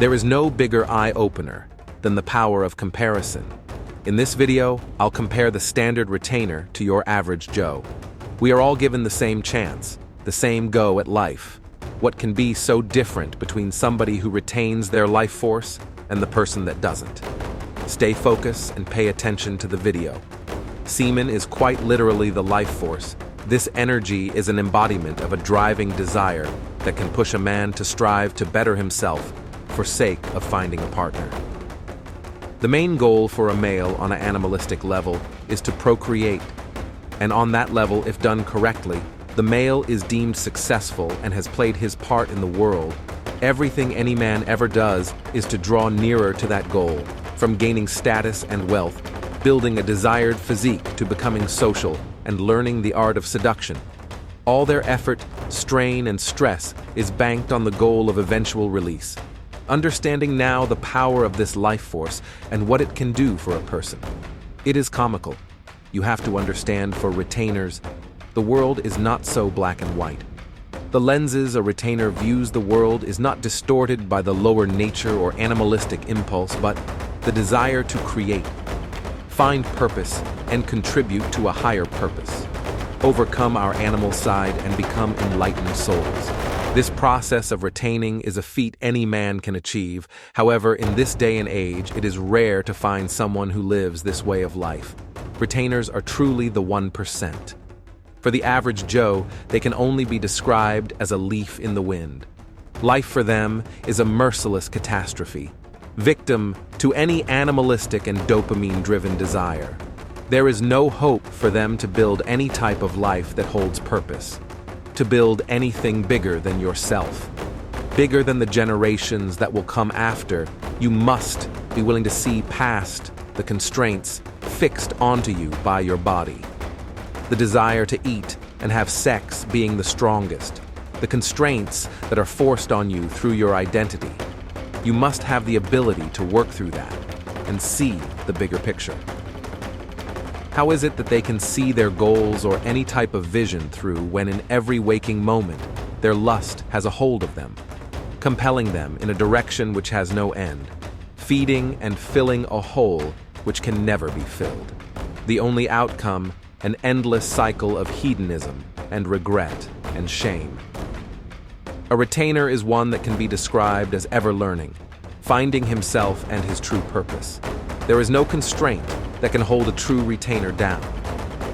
There is no bigger eye-opener than the power of comparison. In this video, I'll compare the standard retainer to your average Joe. We are all given the same chance, the same go at life. What can be so different between somebody who retains their life force and the person that doesn't? Stay focused and pay attention to the video. Semen is quite literally the life force. This energy is an embodiment of a driving desire that can push a man to strive to better himself for sake of finding a partner. The main goal for a male on an animalistic level is to procreate. And on that level, if done correctly, the male is deemed successful and has played his part in the world. Everything any man ever does is to draw nearer to that goal, from gaining status and wealth, building a desired physique to becoming social and learning the art of seduction. All their effort, strain, and stress is banked on the goal of eventual release. Understanding now the power of this life force and what it can do for a person. It is comical. You have to understand, for retainers, the world is not so black and white. The lenses a retainer views the world is not distorted by the lower nature or animalistic impulse, but the desire to create, find purpose, and contribute to a higher purpose. Overcome our animal side and become enlightened souls. This process of retaining is a feat any man can achieve. However, in this day and age, it is rare to find someone who lives this way of life. Retainers are truly the 1%. For the average Joe, they can only be described as a leaf in the wind. Life for them is a merciless catastrophe, victim to any animalistic and dopamine-driven desire. There is no hope for them to build any type of life that holds purpose, to build anything bigger than yourself, bigger than the generations that will come after. You must be willing to see past the constraints fixed onto you by your body. The desire to eat and have sex being the strongest, the constraints that are forced on you through your identity. You must have the ability to work through that and see the bigger picture. How is it that they can see their goals or any type of vision through when in every waking moment their lust has a hold of them, compelling them in a direction which has no end, feeding and filling a hole which can never be filled? The only outcome, an endless cycle of hedonism and regret and shame. A retainer is one that can be described as ever learning, finding himself and his true purpose. There is no constraint that can hold a true retainer down.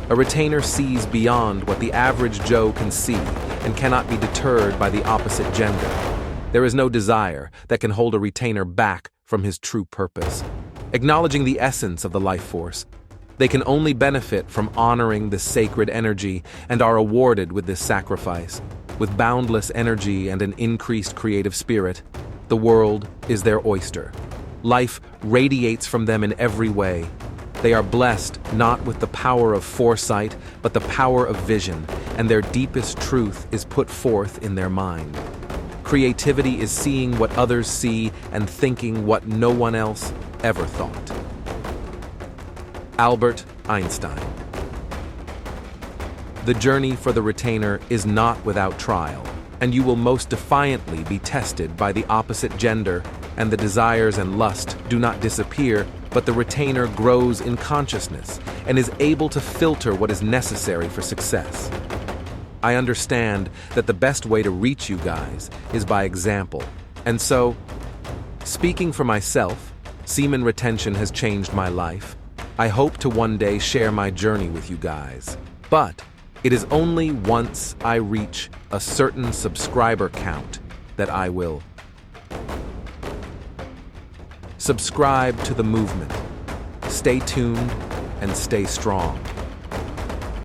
A retainer sees beyond what the average Joe can see and cannot be deterred by the opposite gender. There is no desire that can hold a retainer back from his true purpose. Acknowledging the essence of the life force, they can only benefit from honoring this sacred energy and are awarded with this sacrifice. With boundless energy and an increased creative spirit, the world is their oyster. Life radiates from them in every way. They are blessed not with the power of foresight, but the power of vision, and their deepest truth is put forth in their mind. Creativity is seeing what others see and thinking what no one else ever thought. Albert Einstein. The journey for the retainer is not without trial, and you will most defiantly be tested by the opposite gender, and the desires and lust do not disappear, but the retainer grows in consciousness and is able to filter what is necessary for success. I understand that the best way to reach you guys is by example, and so, speaking for myself, semen retention has changed my life. I hope to one day share my journey with you guys, but it is only once I reach a certain subscriber count that I will subscribe to the movement. Stay tuned and stay strong.